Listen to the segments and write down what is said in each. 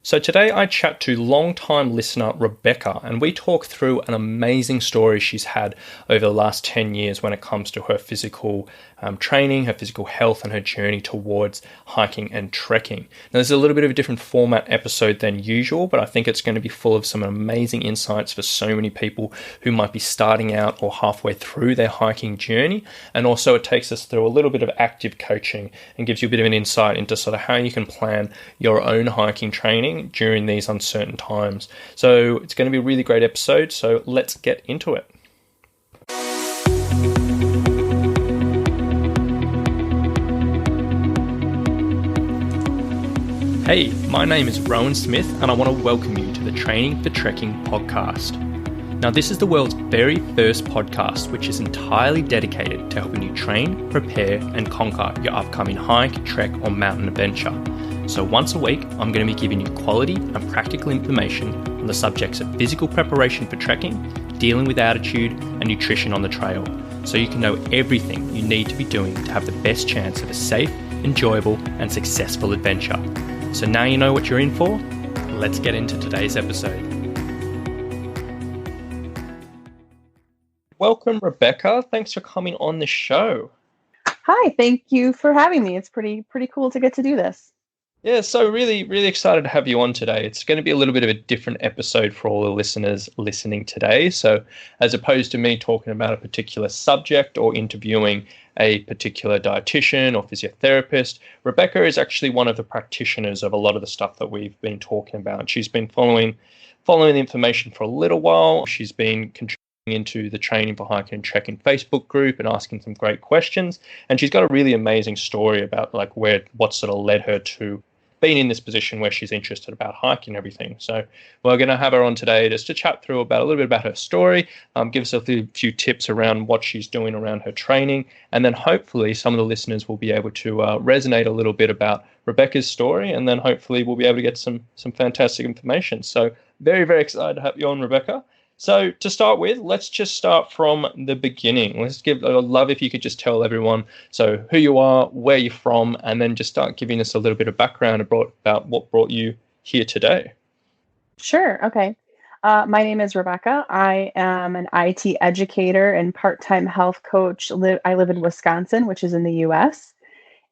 So today I chat to long-time listener Rebecca, and we talk through an amazing story she's had over the last 10 years when it comes to her physical training, her physical health, and her journey towards hiking and trekking. Now, this is a little bit of a different format episode than usual, but I think it's going to be full of some amazing insights for so many people who might be starting out or halfway through their hiking journey. And also it takes us through a little bit of active coaching and gives you a bit of an insight into sort of how you can plan your own hiking training during these uncertain times. So it's going to be a really great episode, so let's get into it. Hey, my name is Rowan Smith and I want to welcome you to the Training for Trekking podcast. Now, this is the world's very first podcast which is entirely dedicated to helping you train, prepare and conquer your upcoming hike, trek or mountain adventure. So once a week, I'm going to be giving you quality and practical information on the subjects of physical preparation for trekking, dealing with altitude, and nutrition on the trail, so you can know everything you need to be doing to have the best chance of a safe, enjoyable, and successful adventure. So now you know what you're in for. Let's get into today's episode. Welcome, Rebecca. Thanks for coming on the show. Hi, thank you for having me. It's pretty cool to get to do this. Yeah, so really excited to have you on today. It's going to be a little bit of a different episode for all the listeners listening today. So as opposed to me talking about a particular subject or interviewing a particular dietitian or physiotherapist, Rebecca is actually one of the practitioners of a lot of the stuff that we've been talking about. She's been following the information for a little while. She's been contributing into the Training for Hiking and Trekking Facebook group and asking some great questions. And she's got a really amazing story about what sort of led her to being in this position where she's interested about hiking and everything. So we're going to have her on today just to chat through about a little bit about her story, give us a few tips around what she's doing around her training, and then hopefully some of the listeners will be able to resonate a little bit about Rebecca's story, and then hopefully we'll be able to get some fantastic information. So very excited to have you on, Rebecca. So to start with, let's just start from the beginning. I'd love if you could just tell everyone who you are, where you're from, and then just start giving us a little bit of background about what brought you here today. Sure. Okay. My name is Rebecca. I am an IT educator and part-time health coach. I live in Wisconsin, which is in the U.S.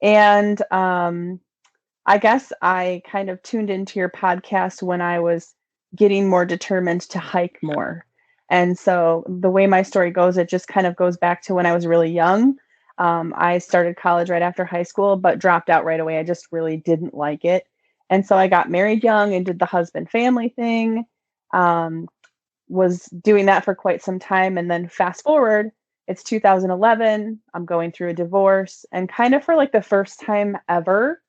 And I guess I kind of tuned into your podcast when I was getting more determined to hike more. And so the way my story goes, it just kind of goes back to when I was really young. I started college right after high school, but dropped out right away. I just really didn't like it. And so I got married young and did the husband family thing, was doing that for quite some time. And then fast forward, it's 2011. I'm going through a divorce, and kind of for like the first time ever,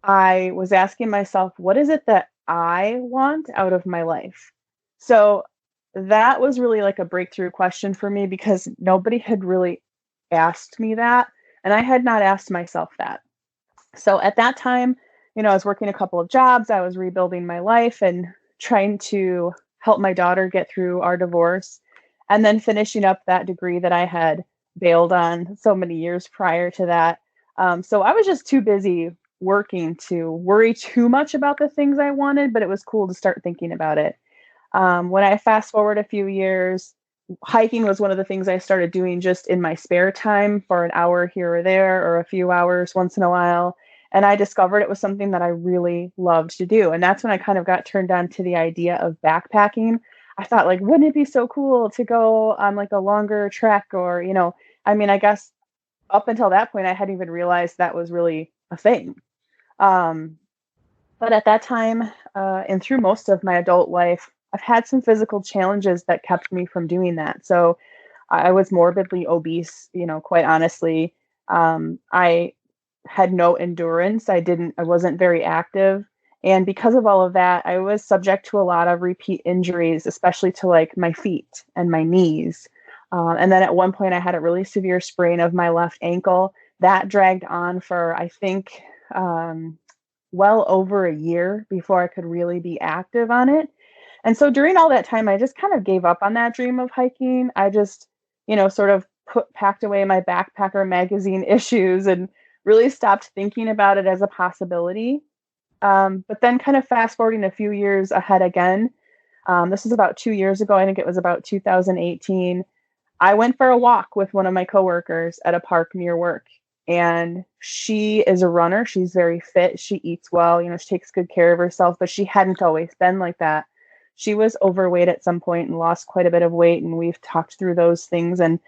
I was asking myself, what is it that I want out of my life? So that was really like a breakthrough question for me, because nobody had really asked me that, and I had not asked myself that. So at that time, I was working a couple of jobs. I was rebuilding my life and trying to help my daughter get through our divorce, and then finishing up that degree that I had bailed on so many years prior to that. So I was just too busy working to worry too much about the things I wanted, but it was cool to start thinking about it. When I fast forward a few years, hiking was one of the things I started doing just in my spare time for an hour here or there, or a few hours once in a while. And I discovered it was something that I really loved to do. And that's when I kind of got turned on to the idea of backpacking. I thought, wouldn't it be so cool to go on like a longer trek, or, I guess up until that point, I hadn't even realized that was really a thing. But at that time, and through most of my adult life, I've had some physical challenges that kept me from doing that. So I was morbidly obese, quite honestly. I had no endurance. I wasn't very active. And because of all of that, I was subject to a lot of repeat injuries, especially to like my feet and my knees. And then at one point I had a really severe sprain of my left ankle that dragged on for, I think, well over a year before I could really be active on it. And so during all that time, I just kind of gave up on that dream of hiking. I just, sort of packed away my backpacker magazine issues and really stopped thinking about it as a possibility. But then kind of fast forwarding a few years ahead again, this was about 2 years ago. I think it was about 2018. I went for a walk with one of my coworkers at a park near work. And she is a runner. She's very fit. She eats well. She takes good care of herself, but she hadn't always been like that. She was overweight at some point and lost quite a bit of weight. And we've talked through those things. And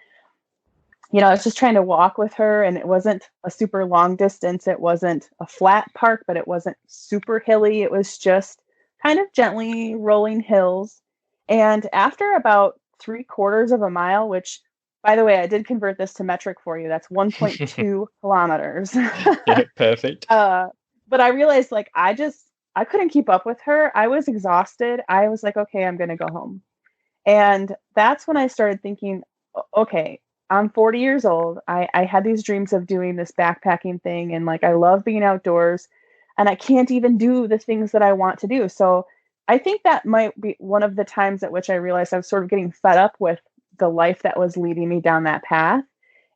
I was just trying to walk with her, and it wasn't a super long distance. It wasn't a flat park, but it wasn't super hilly. It was just kind of gently rolling hills. And after about 3/4 of a mile, which, by the way, I did convert this to metric for you, that's 1.2 kilometers. Yeah, perfect. But I realized like I couldn't keep up with her. I was exhausted. I was like, okay, I'm going to go home. And that's when I started thinking, okay, I'm 40 years old. I had these dreams of doing this backpacking thing. And like, I love being outdoors and I can't even do the things that I want to do. So I think that might be one of the times at which I realized I was sort of getting fed up with the life that was leading me down that path.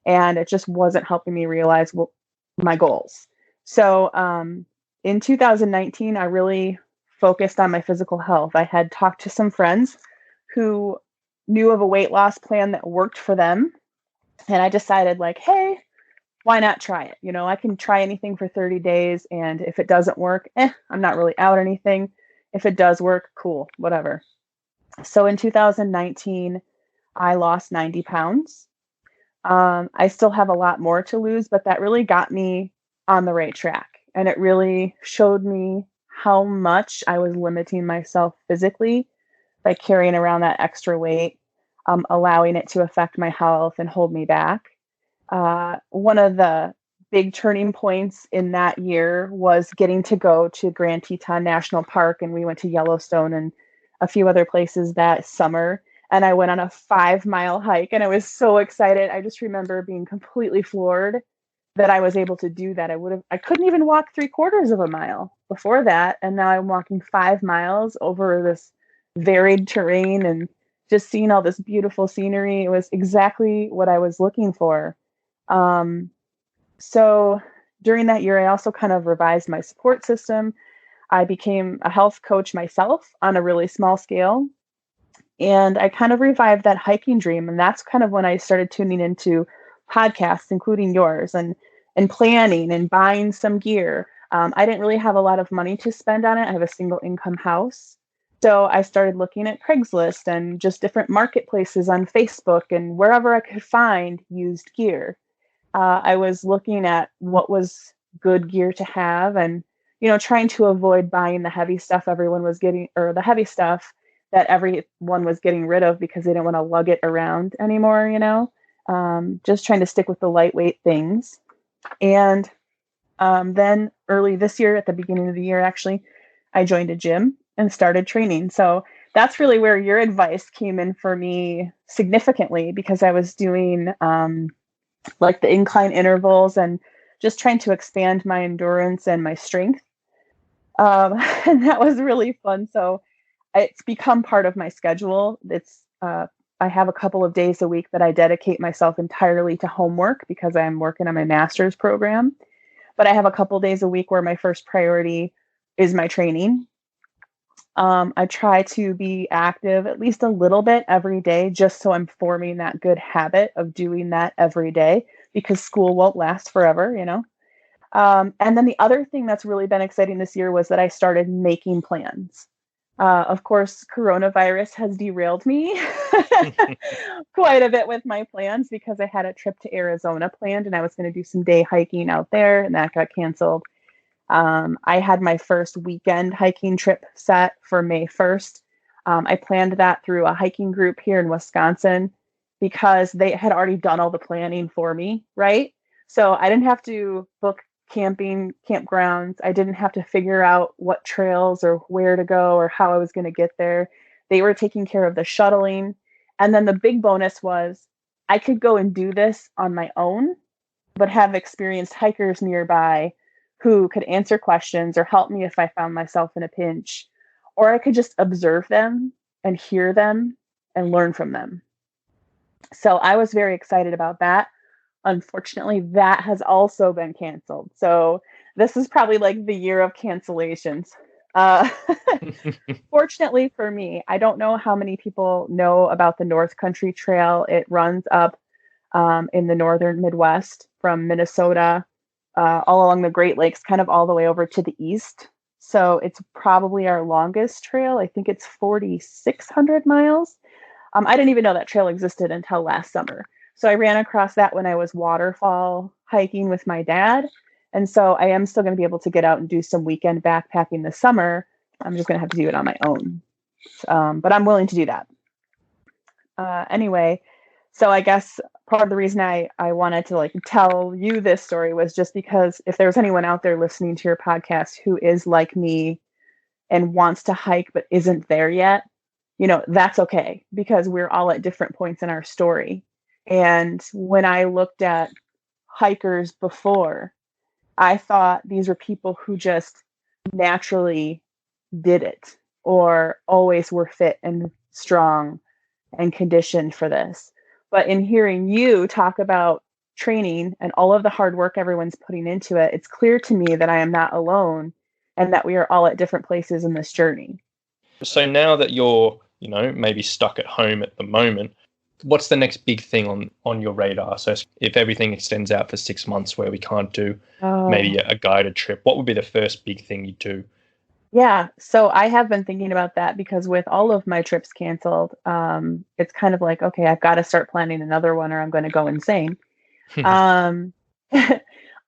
And it just wasn't helping me realize my goals. So in 2019, I really focused on my physical health. I had talked to some friends who knew of a weight loss plan that worked for them. And I decided, like, hey, why not try it? I can try anything for 30 days. And if it doesn't work, I'm not really out anything. If it does work, cool, whatever. So in 2019, I lost 90 pounds. I still have a lot more to lose, but that really got me on the right track. And it really showed me how much I was limiting myself physically by carrying around that extra weight, allowing it to affect my health and hold me back. One of the big turning points in that year was getting to go to Grand Teton National Park, and we went to Yellowstone and a few other places that summer. And I went on a 5-mile hike, and I was so excited. I just remember being completely floored that I was able to do that. I couldn't even walk 3/4 of a mile before that, and now I'm walking 5 miles over this varied terrain and just seeing all this beautiful scenery. It was exactly what I was looking for. Um, so during that year, I also kind of revised my support system. I became a health coach myself on a really small scale. And I kind of revived that hiking dream. And that's kind of when I started tuning into podcasts, including yours, and planning and buying some gear. I didn't really have a lot of money to spend on it. I have a single income house. So I started looking at Craigslist and just different marketplaces on Facebook and wherever I could find used gear. I was looking at what was good gear to have and, trying to avoid buying the heavy stuff everyone was getting, or the heavy stuff that everyone was getting rid of because they didn't want to lug it around anymore. Just trying to stick with the lightweight things. And then early this year, at the beginning of the year, actually, I joined a gym and started training. So that's really where your advice came in for me significantly, because I was doing like the incline intervals and just trying to expand my endurance and my strength. And that was really fun. So it's become part of my schedule. I have a couple of days a week that I dedicate myself entirely to homework because I'm working on my master's program. But I have a couple days a week where my first priority is my training. I try to be active at least a little bit every day, just so I'm forming that good habit of doing that every day, because school won't last forever. And then the other thing that's really been exciting this year was that I started making plans. Of course, coronavirus has derailed me quite a bit with my plans, because I had a trip to Arizona planned and I was going to do some day hiking out there, and that got canceled. I had my first weekend hiking trip set for May 1st. I planned that through a hiking group here in Wisconsin because they had already done all the planning for me, right? So I didn't have to book campgrounds. I didn't have to figure out what trails or where to go or how I was going to get there. They were taking care of the shuttling. And then the big bonus was I could go and do this on my own, but have experienced hikers nearby who could answer questions or help me if I found myself in a pinch, or I could just observe them and hear them and learn from them. So I was very excited about that. Unfortunately, that has also been canceled. So This is probably like the year of cancellations. Uh, Fortunately for me, I don't know how many people know about the North Country Trail. It runs up in the northern Midwest from Minnesota, all along the Great Lakes, kind of all the way over to the east. So it's probably our longest trail. I think it's 4,600 miles. I didn't even know that trail existed until last summer. So I ran across that when I was waterfall hiking with my dad. And so I am still going to be able to get out and do some weekend backpacking this summer. I'm just going to have to do it on my own. But I'm willing to do that. Anyway, so I guess part of the reason I wanted to like tell you this story was just because if there's anyone out there listening to your podcast who is like me and wants to hike but isn't there yet, that's okay because we're all at different points in our story. And when I looked at hikers before, I thought these were people who just naturally did it or always were fit and strong and conditioned for this. But in hearing you talk about training and all of the hard work everyone's putting into it, it's clear to me that I am not alone and that we are all at different places in this journey. So now that you're, maybe stuck at home at the moment, what's the next big thing on your radar? So if everything extends out for 6 months where we can't do maybe a guided trip, what would be the first big thing you do? Yeah, so I have been thinking about that because with all of my trips canceled, it's kind of like, okay, I've got to start planning another one or I'm going to go insane. Um,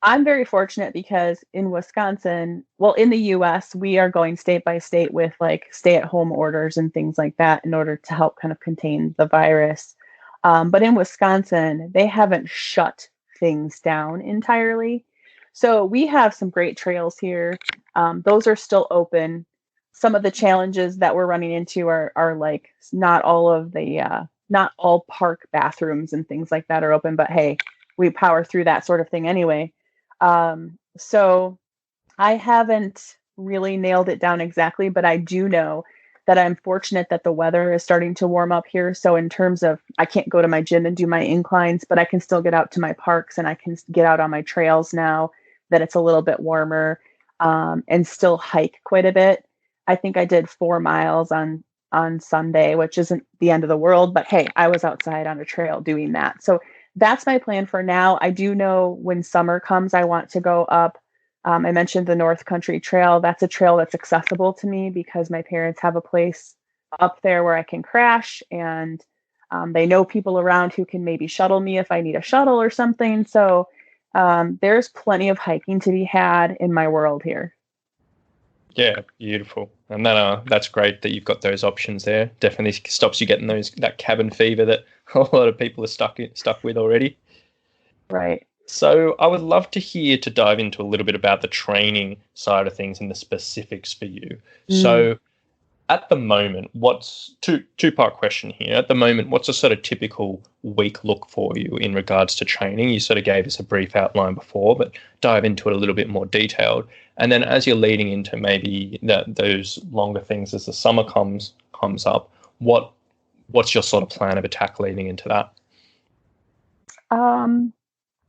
I'm very fortunate because in Wisconsin, well, in the US, we are going state by state with like stay at home orders and things like that in order to help kind of contain the virus. But in Wisconsin, they haven't shut things down entirely. So we have some great trails here. Those are still open. Some of the challenges that we're running into are like not all park bathrooms and things like that are open, but hey, we power through that sort of thing anyway. So I haven't really nailed it down exactly, but I do know that I'm fortunate that the weather is starting to warm up here. So in terms of, I can't go to my gym and do my inclines, but I can still get out to my parks and I can get out on my trails now that it's a little bit warmer, and still hike quite a bit. I think I did 4 miles on Sunday, which isn't the end of the world, but hey, I was outside on a trail doing that. So that's my plan for now. I do know when summer comes, I want to go up. I mentioned the North Country Trail. That's a trail that's accessible to me because my parents have a place up there where I can crash, and they know people around who can maybe shuttle me if I need a shuttle or something. So there's plenty of hiking to be had in my world here. Yeah, beautiful. And that's great that you've got those options there. Definitely stops you getting that cabin fever that a lot of people are stuck with already. Right. So I would love to dive into a little bit about the training side of things and the specifics for you. So at the moment, what's two-part question here. At the moment, what's a sort of typical week look for you in regards to training? You sort of gave us a brief outline before, but dive into it a little bit more detailed. And then as you're leading into maybe those longer things as the summer comes up, what's your sort of plan of attack leading into that?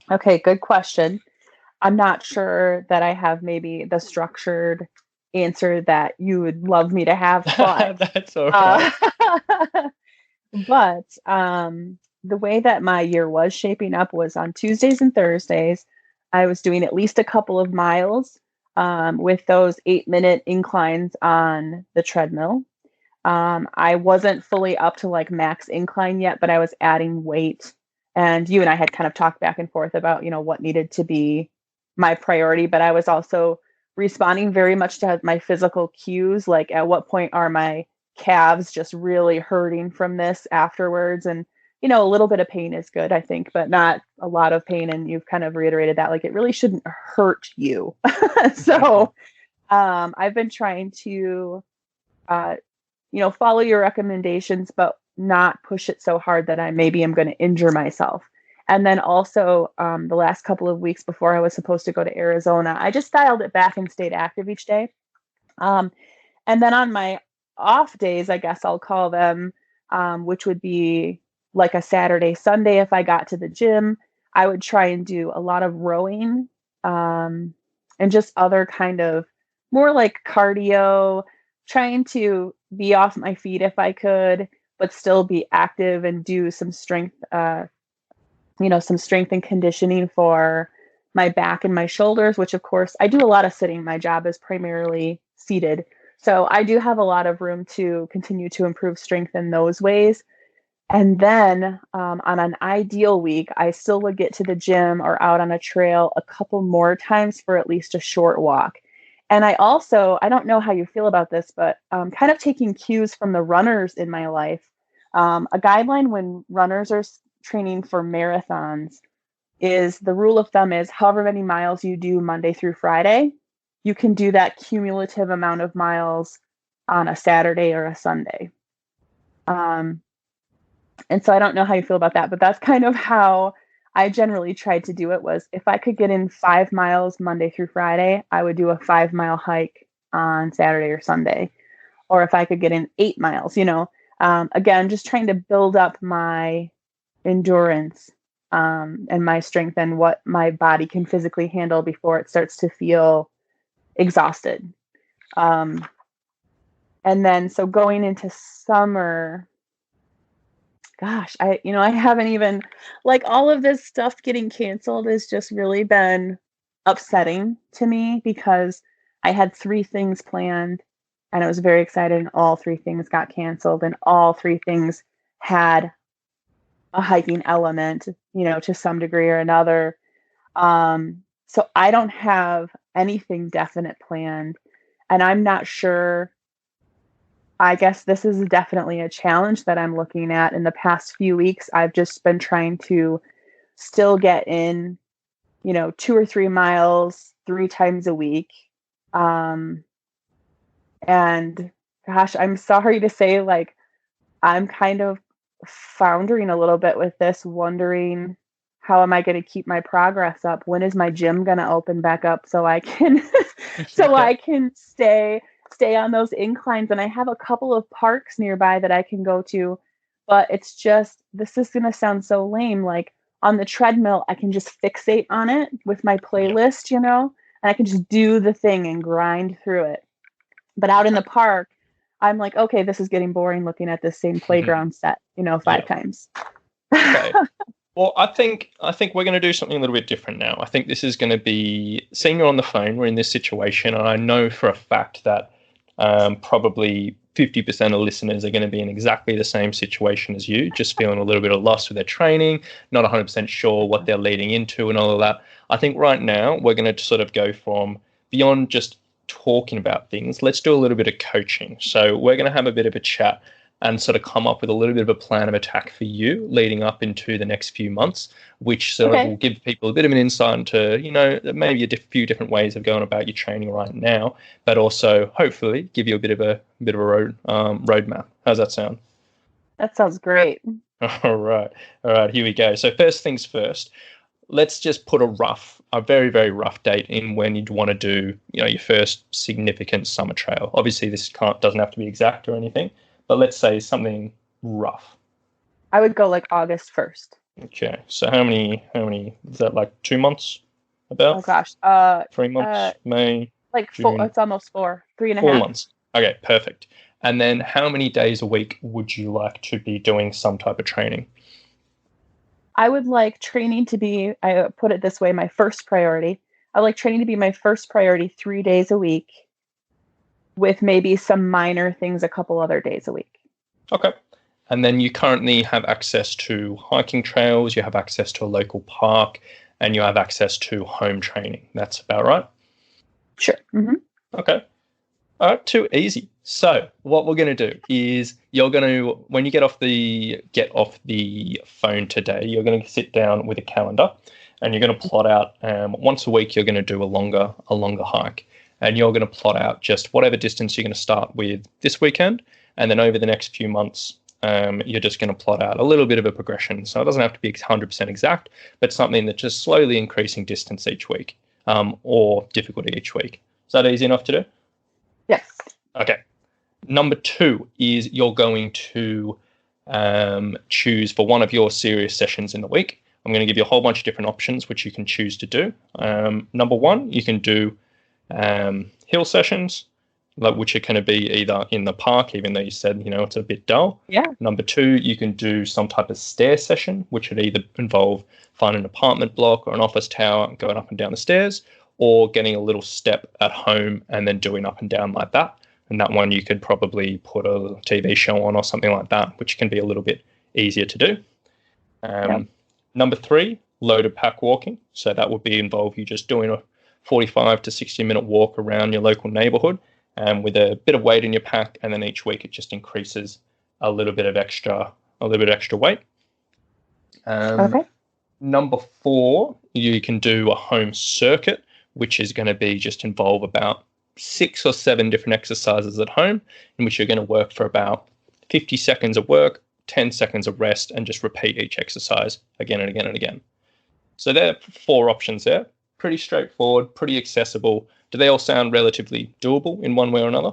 Okay, good question. I'm not sure that I have maybe the structured answer that you would love me to have, but That's all right. but the way that my year was shaping up was on Tuesdays and Thursdays, I was doing at least a couple of miles with those 8-minute inclines on the treadmill. I wasn't fully up to like max incline yet, but I was adding weight. And you and I had kind of talked back and forth about, what needed to be my priority, but I was also responding very much to my physical cues. Like at what point are my calves just really hurting from this afterwards? And, a little bit of pain is good, I think, but not a lot of pain. And you've kind of reiterated that, like, it really shouldn't hurt you. So I've been trying to, follow your recommendations, but not push it so hard that I maybe am going to injure myself. And then also the last couple of weeks before I was supposed to go to Arizona, I just dialed it back and stayed active each day. And then on my off days, I guess I'll call them, which would be like a Saturday, Sunday, if I got to the gym, I would try and do a lot of rowing. and just other kind of more like cardio, trying to be off my feet if I could, but still be active and do some strength, some strength and conditioning for my back and my shoulders, which of course I do a lot of sitting. My job is primarily seated. So I do have a lot of room to continue to improve strength in those ways. And then on an ideal week, I still would get to the gym or out on a trail a couple more times for at least a short walk. And I don't know how you feel about this, but kind of taking cues from the runners in my life. A guideline when runners are training for marathons is the rule of thumb is however many miles you do Monday through Friday, you can do that cumulative amount of miles on a Saturday or a Sunday. And so I don't know how you feel about that, but that's kind of how I generally tried to do it was if I could get in 5 miles Monday through Friday, I would do a 5-mile hike on Saturday or Sunday. Or if I could get in 8 miles, again, just trying to build up my endurance and my strength and what my body can physically handle before it starts to feel exhausted. And then, so going into summer, gosh, I haven't even, like, all of this stuff getting canceled has just really been upsetting to me because I had 3 things planned and I was very excited and all 3 things got canceled and all 3 things had a hiking element, to some degree or another. So I don't have anything definite planned and I'm not sure. I guess this is definitely a challenge that I'm looking at. In the past few weeks, I've just been trying to still get in, 2 or 3 miles 3 times a week. And gosh, I'm sorry to say, like, I'm kind of floundering a little bit with this, wondering how am I going to keep my progress up? When is my gym going to open back up so I can I can stay on those inclines? And I have a couple of parks nearby that I can go to, but it's just, this is going to sound so lame. Like on the treadmill, I can just fixate on it with my playlist, and I can just do the thing and grind through it. But out in the park, I'm like, okay, this is getting boring looking at the same playground set, 5 times. Okay. Well, I think we're going to do something a little bit different now. I think this is going to be, seeing you on the phone, we're in this situation, and I know for a fact that probably 50% of listeners are going to be in exactly the same situation as you, just feeling a little bit of loss with their training, not 100% sure what they're leading into and all of that. I think right now we're going to sort of go from beyond just talking about things. Let's do a little bit of coaching. So we're going to have a bit of a chat and sort of come up with a little bit of a plan of attack for you leading up into the next few months, which sort of will give people a bit of an insight into, maybe a few different ways of going about your training right now, but also hopefully give you a bit of a roadmap. How's that sound? That sounds great. All right, here we go. So first things first, let's just put a very, very rough date in when you'd want to do, your first significant summer trail. Obviously, this doesn't have to be exact or anything, but let's say something rough. I would go like August 1st. Okay. So how many, is that like 2 months about? Oh gosh. 3 months, May. Like June. 4, it's almost 4, 3.5. 4 months. Okay, perfect. And then how many days a week would you like to be doing some type of training? I would like training to be, I put it this way, my first priority. I would like training to be my first priority 3 days a week with maybe some minor things a couple other days a week. Okay. And then you currently have access to hiking trails, you have access to a local park, and you have access to home training. That's about right? Sure. Mm-hmm. Okay. All right, too easy. So what we're going to do is you're going to, when you get off the phone today, you're going to sit down with a calendar and you're going to plot out once a week, you're going to do a longer hike. And you're going to plot out just whatever distance you're going to start with this weekend. And then over the next few months, you're just going to plot out a little bit of a progression. So it doesn't have to be 100% exact, but something that's just slowly increasing distance each week or difficulty each week. Is that easy enough to do? Yes. Okay. Number 2 is you're going to choose for one of your serious sessions in the week. I'm going to give you a whole bunch of different options which you can choose to do. Number 1, you can do Hill sessions, like which are going to be either in the park, even though you said, it's a bit dull. Yeah. Number two, you can do some type of stair session, which would either involve finding an apartment block or an office tower and going up and down the stairs, or getting a little step at home and then doing up and down like that. And that one you could probably put a TV show on or something like that, which can be a little bit easier to do. Number three, loaded pack walking. So that would be involve you just doing a 45 to 60-minute walk around your local neighborhood with a bit of weight in your pack, and then each week it just increases a little bit extra weight. Okay. Number four, you can do a home circuit, which is going to be just involve about 6 or 7 different exercises at home, in which you're going to work for about 50 seconds of work, 10 seconds of rest, and just repeat each exercise again and again and again. So there are 4 options there. Pretty straightforward, pretty accessible. Do they all sound relatively doable in one way or another?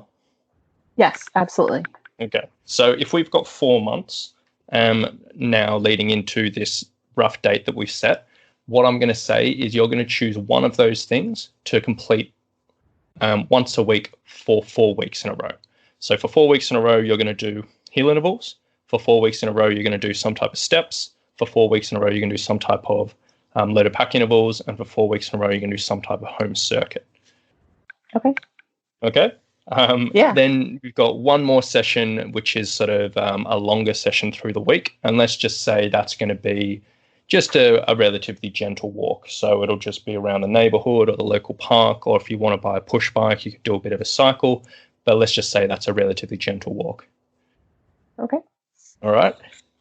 Yes, absolutely. Okay. So if we've got 4 months now leading into this rough date that we've set, what I'm going to say is you're going to choose one of those things to complete once a week for 4 weeks in a row. So for 4 weeks in a row, you're going to do hill intervals. For 4 weeks in a row, you're going to do some type of steps. For 4 weeks in a row, you're going to do some type of loaded pack intervals. And for 4 weeks in a row, you're going to do some type of home circuit. Okay. Okay. Yeah. Then we've got one more session, which is sort of a longer session through the week. And let's just say that's going to be just a relatively gentle walk. So it'll just be around the neighborhood or the local park, or if you want to buy a push bike, you could do a bit of a cycle. But let's just say that's a relatively gentle walk. Okay. All right.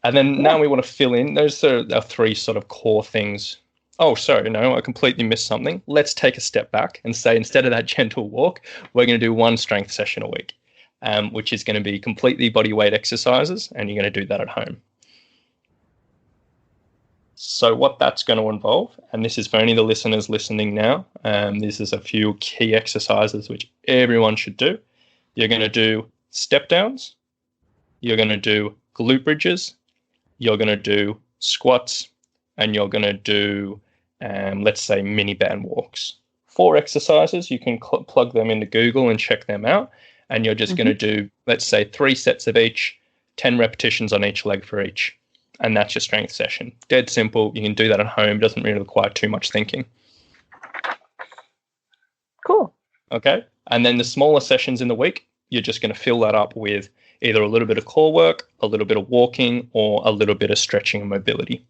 And then now we want to fill in. Those are our 3 sort of core things. Oh, sorry, no, I completely missed something. Let's take a step back and say instead of that gentle walk, we're going to do 1 strength session a week, which is going to be completely body weight exercises, and you're going to do that at home. So what that's going to involve, and this is for any of the listeners listening now, this is a few key exercises which everyone should do. You're going to do step downs, you're going to do glute bridges, you're going to do squats, and you're going to do, let's say, mini band walks. 4 exercises. You can plug them into Google and check them out. And you're just going to do, let's say, 3 sets of each, 10 repetitions on each leg for each. And that's your strength session. Dead simple. You can do that at home. It doesn't really require too much thinking. Cool. Okay. And then the smaller sessions in the week, you're just going to fill that up with either a little bit of core work, a little bit of walking, or a little bit of stretching and mobility.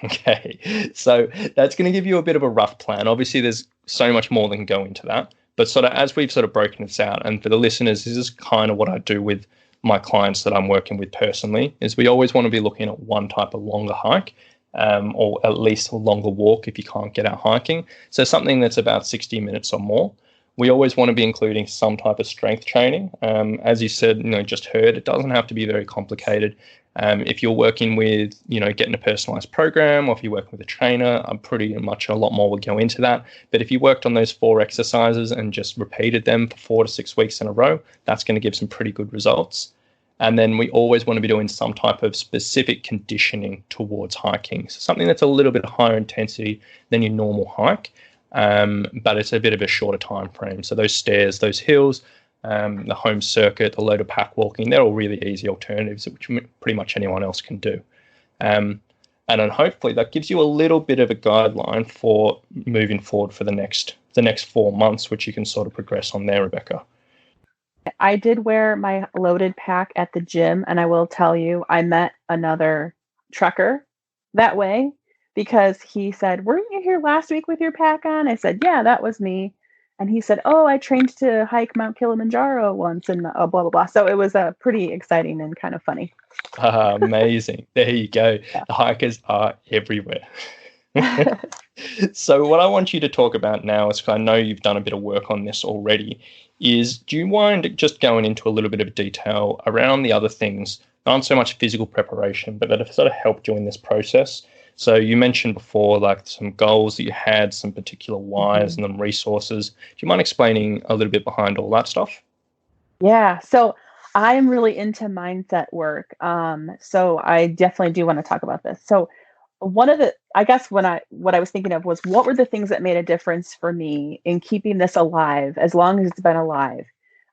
Okay, so that's going to give you a bit of a rough plan. Obviously, there's so much more that can go into that. But sort of as we've sort of broken this out, and for the listeners, this is kind of what I do with my clients that I'm working with personally, is we always want to be looking at one type of longer hike, or at least a longer walk if you can't get out hiking. So something that's about 60 minutes or more. We always want to be including some type of strength training. As you said, just heard, it doesn't have to be very complicated. If you're working with, getting a personalized program, or if you're working with a trainer, I'm pretty much a lot more would go into that. But if you worked on those 4 exercises and just repeated them for 4 to 6 weeks in a row, that's going to give some pretty good results. And then we always want to be doing some type of specific conditioning towards hiking. So something that's a little bit higher intensity than your normal hike, but it's a bit of a shorter time frame. So those stairs, those hills, the home circuit, the loaded pack walking, they're all really easy alternatives, which pretty much anyone else can do. And then hopefully that gives you a little bit of a guideline for moving forward for the next 4 months, which you can sort of progress on there, Rebecca. I did wear my loaded pack at the gym, and I will tell you, I met another trucker that way because he said, "Weren't you here last week with your pack on?" I said, "Yeah, that was me." And he said, "Oh, I trained to hike Mount Kilimanjaro once," and blah, blah, blah. So it was pretty exciting and kind of funny. Amazing. There you go. Yeah. The hikers are everywhere. So what I want you to talk about now is, because I know you've done a bit of work on this already, is do you mind just going into a little bit of detail around the other things, not so much physical preparation, but that have sort of helped you in this process? So you mentioned before, like some goals that you had, some particular whys and some resources. Do you mind explaining a little bit behind all that stuff? Yeah. So I'm really into mindset work. So I definitely do want to talk about this. So I guess what I was thinking of was, what were the things that made a difference for me in keeping this alive as long as it's been alive,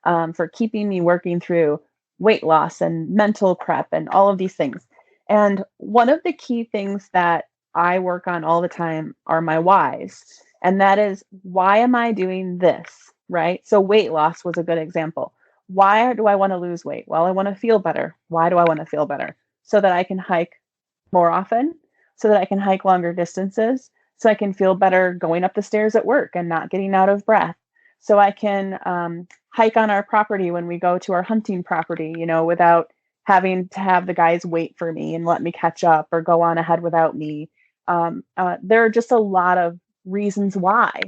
for keeping me working through weight loss and mental prep and all of these things. And one of the key things that I work on all the time are my whys. And that is, why am I doing this? Right? So weight loss was a good example. Why do I want to lose weight? Well, I want to feel better. Why do I want to feel better? So that I can hike more often, so that I can hike longer distances, so I can feel better going up the stairs at work and not getting out of breath, so I can hike on our property when we go to our hunting property, without having to have the guys wait for me and let me catch up or go on ahead without me. There are just a lot of reasons why.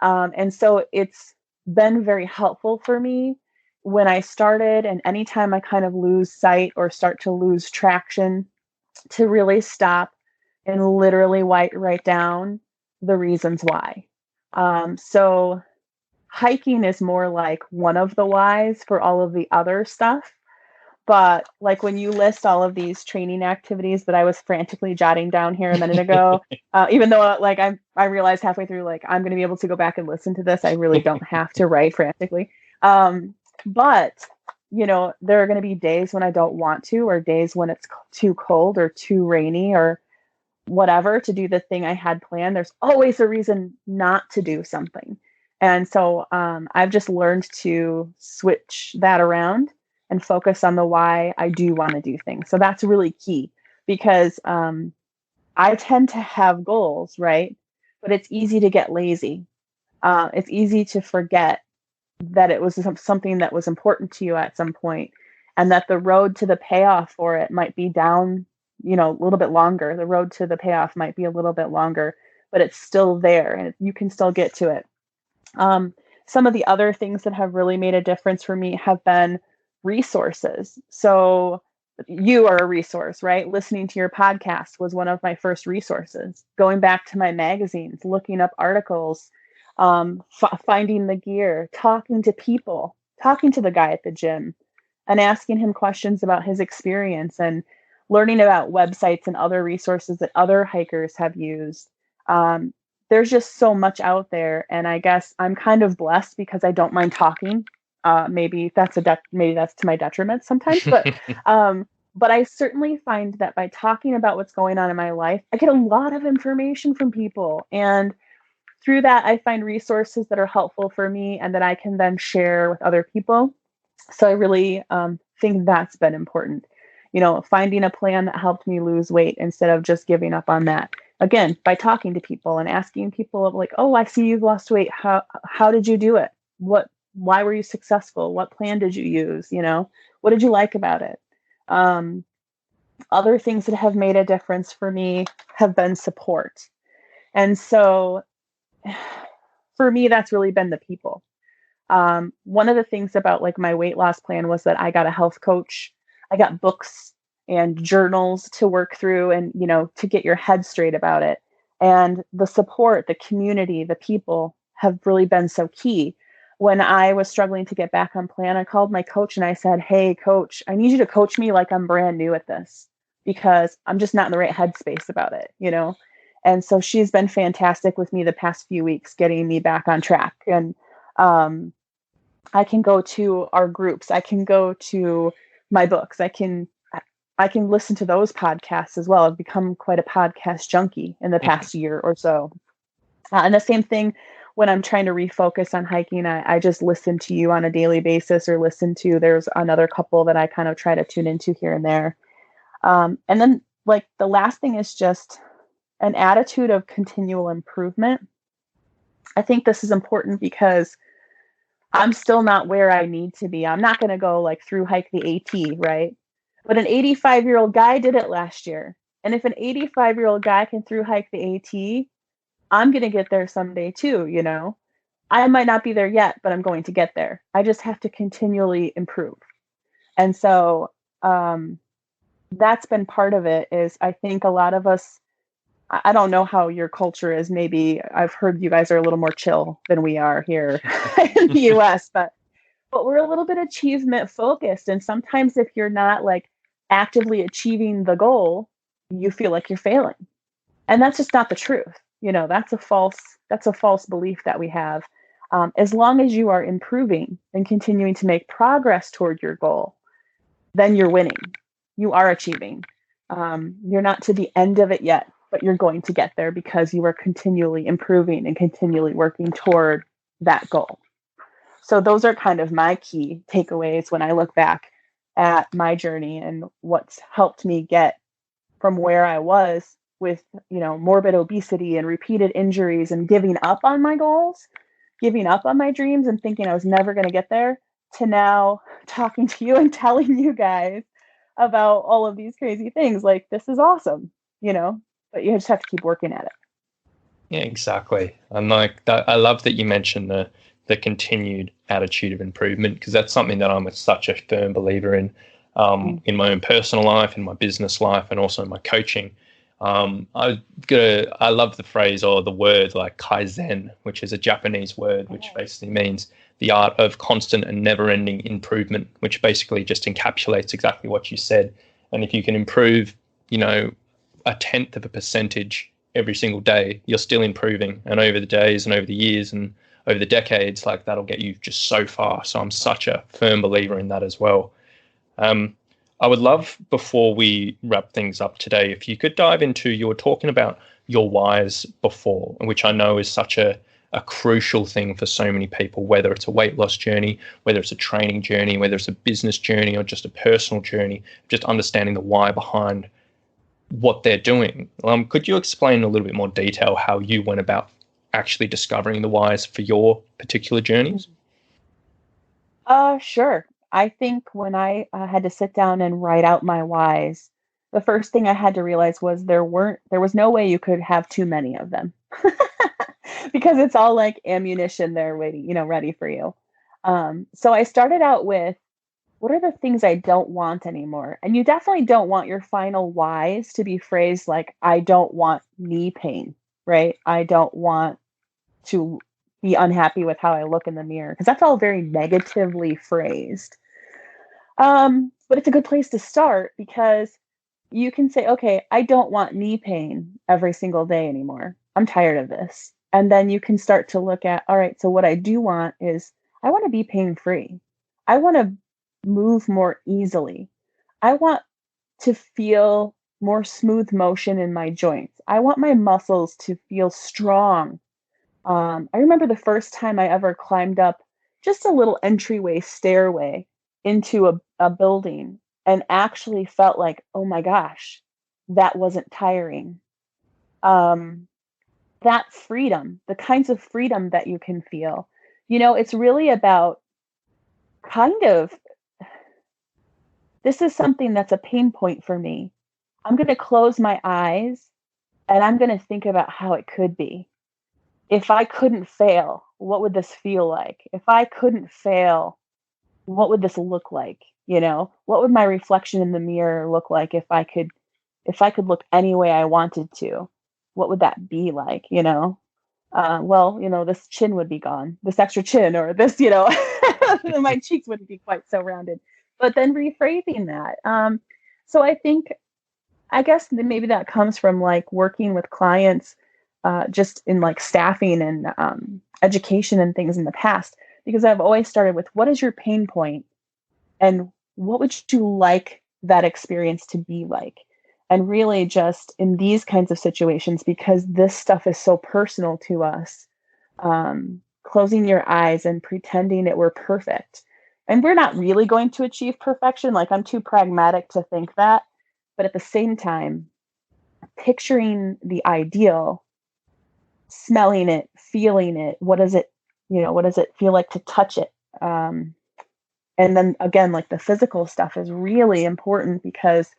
And so it's been very helpful for me when I started, and anytime I kind of lose sight or start to lose traction, to really stop and literally write down the reasons why. So hiking is more like one of the whys for all of the other stuff. But like when you list all of these training activities that I was frantically jotting down here a minute ago, even though like I realized halfway through, like, I'm going to be able to go back and listen to this. I really don't have to write frantically. But there are going to be days when I don't want to, or days when it's too cold or too rainy or whatever to do the thing I had planned. There's always a reason not to do something. And so I've just learned to switch that around and focus on the why I do want to do things. So that's really key, because I tend to have goals, right? But it's easy to get lazy. It's easy to forget that it was something that was important to you at some point, and that the road to the payoff for it might be down, a little bit longer. The road to the payoff might be a little bit longer, but it's still there and you can still get to it. Some of the other things that have really made a difference for me have been resources. So you are a resource, right? Listening to your podcast was one of my first resources. Going back to my magazines, looking up articles, finding the gear, talking to people, talking to the guy at the gym and asking him questions about his experience, and learning about websites and other resources that other hikers have used. There's just so much out there. And I guess I'm kind of blessed because I don't mind talking. Maybe that's to my detriment sometimes, but I certainly find that by talking about what's going on in my life, I get a lot of information from people. And through that, I find resources that are helpful for me and that I can then share with other people. So I really think that's been important. Finding a plan that helped me lose weight instead of just giving up on that. Again, by talking to people and asking people like, oh, I see you've lost weight. How did you do it? Why were you successful? What plan did you use? What did you like about it? Other things that have made a difference for me have been support. And so for me, that's really been the people. One of the things about like my weight loss plan was that I got a health coach. I got books and journals to work through and, to get your head straight about it. And the support, the community, the people have really been so key. When I was struggling to get back on plan, I called my coach and I said, hey, coach, I need you to coach me like I'm brand new at this, because I'm just not in the right headspace about it, And so she's been fantastic with me the past few weeks, getting me back on track. And I can go to our groups. I can go to my books. I can listen to those podcasts as well. I've become quite a podcast junkie in the past year or so. And the same thing when I'm trying to refocus on hiking, I just listen to you on a daily basis, or there's another couple that I kind of try to tune into here and there. And then like the last thing is just an attitude of continual improvement. I think this is important because I'm still not where I need to be. I'm not going to go like through hike the AT, right? But an 85-year-old guy did it last year. And if an 85-year-old guy can through hike the AT, I'm going to get there someday too, I might not be there yet, but I'm going to get there. I just have to continually improve. And so that's been part of it. Is I think a lot of us, I don't know how your culture is. Maybe I've heard you guys are a little more chill than we are here in the US, but we're a little bit achievement focused. And sometimes if you're not like actively achieving the goal, you feel like you're failing. And that's just not the truth. That's a false belief that we have. As long as you are improving and continuing to make progress toward your goal, then you're winning. You are achieving. You're not to the end of it yet, but you're going to get there because you are continually improving and continually working toward that goal. So those are kind of my key takeaways when I look back at my journey and what's helped me get from where I was with, morbid obesity and repeated injuries and giving up on my goals, giving up on my dreams and thinking I was never going to get there, to now talking to you and telling you guys about all of these crazy things. Like, this is awesome, but you just have to keep working at it. Yeah, exactly. And like that, I love that you mentioned the continued attitude of improvement, because that's something that I'm such a firm believer in my own personal life, in my business life, and also in my coaching. I love the phrase or the word like kaizen, which is a Japanese word, which basically means the art of constant and never-ending improvement, which basically just encapsulates exactly what you said. And if you can improve, 1/10 of a percentage every single day, you're still improving. And over the days and over the years and over the decades, like that'll get you just so far. So I'm such a firm believer in that as well. I would love, before we wrap things up today, if you could dive into, you were talking about your whys before, which I know is such a crucial thing for so many people, whether it's a weight loss journey, whether it's a training journey, whether it's a business journey or just a personal journey, just understanding the why behind what they're doing. Could you explain in a little bit more detail how you went about actually discovering the whys for your particular journeys? Sure. I think when I had to sit down and write out my whys, the first thing I had to realize was there was no way you could have too many of them because it's all like ammunition there waiting, ready for you. So I started out with, what are the things I don't want anymore? And you definitely don't want your final whys to be phrased like, I don't want knee pain, right? I don't want to be unhappy with how I look in the mirror, because that's all very negatively phrased. But it's a good place to start, because you can say, okay, I don't want knee pain every single day anymore. I'm tired of this. And then you can start to look at, all right, so what I do want is, I want to be pain free. I want to move more easily. I want to feel more smooth motion in my joints. I want my muscles to feel strong. I remember the first time I ever climbed up just a little entryway stairway into a building and actually felt like, oh my gosh, that wasn't tiring. Um, that freedom, the kinds of freedom that you can feel, it's really about kind of, this is something that's a pain point for me. I'm going to close my eyes and I'm going to think about how it could be. If I couldn't fail, what would this feel like? If I couldn't fail, what would this look like? What would my reflection in the mirror look like if I could look any way I wanted to? What would that be like? This chin would be gone, this extra chin, or this, my cheeks wouldn't be quite so rounded. But then rephrasing that. So I guess maybe that comes from like working with clients, just in like staffing and education and things in the past, because I've always started with, what is your pain point and what would you like that experience to be like? And really just in these kinds of situations, because this stuff is so personal to us, closing your eyes and pretending that we're perfect. And we're not really going to achieve perfection. Like, I'm too pragmatic to think that. But at the same time, picturing the ideal, smelling it, feeling it. What does it feel like to touch it? And then again, like the physical stuff is really important, because,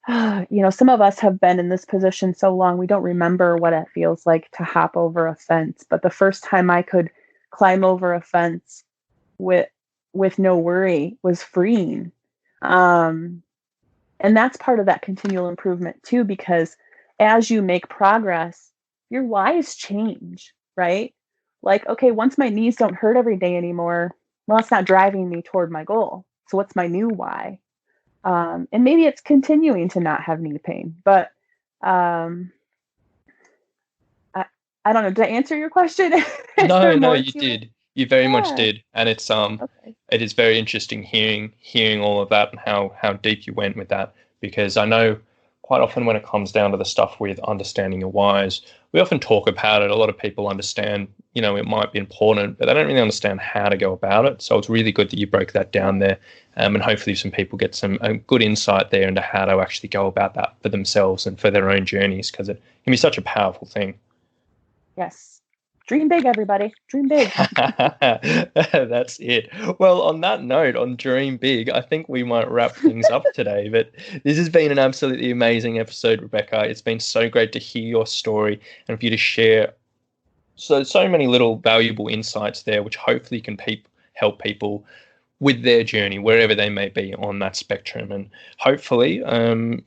some of us have been in this position so long, we don't remember what it feels like to hop over a fence. But the first time I could climb over a fence with no worry was freeing. And that's part of that continual improvement too, because as you make progress, your whys change, right? Like, okay, once my knees don't hurt every day anymore, well, it's not driving me toward my goal. So what's my new why? And maybe it's continuing to not have knee pain, but I don't know. Did I answer your question? Is No, there no, more you to it? did. You very much Yeah. did, and Okay. it is very interesting hearing all of that and how deep you went with that, because I know quite often when it comes down to the stuff with understanding your whys, we often talk about it. A lot of people understand, it might be important, but they don't really understand how to go about it. So it's really good that you broke that down there, and hopefully some people get some good insight there into how to actually go about that for themselves and for their own journeys, because it can be such a powerful thing. Yes. Dream big, everybody. Dream big. That's it. Well, on that note, on Dream Big, I think we might wrap things up today. But this has been an absolutely amazing episode, Rebecca. It's been so great to hear your story and for you to share so many little valuable insights there, which hopefully can help people with their journey, wherever they may be on that spectrum. And hopefully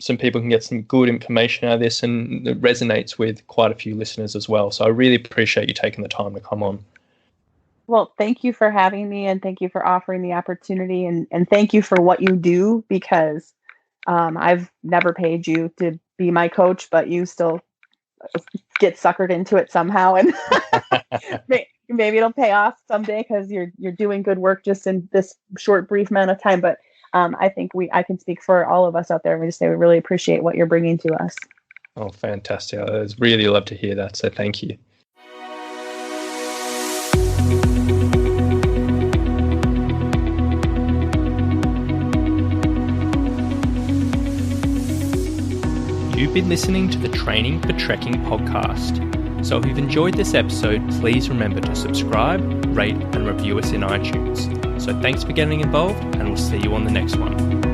some people can get some good information out of this, and it resonates with quite a few listeners as well. So I really appreciate you taking the time to come on. Well, thank you for having me, and thank you for offering the opportunity, and thank you for what you do, because I've never paid you to be my coach, but you still get suckered into it somehow, and maybe it'll pay off someday because you're doing good work just in this short, brief amount of time. But I think I can speak for all of us out there. We just say we really appreciate what you're bringing to us. Oh, fantastic. I was really love to hear that. So thank you. You've been listening to the Training for Trekking podcast. So if you've enjoyed this episode, please remember to subscribe, rate, and review us in iTunes. So thanks for getting involved, and we'll see you on the next one.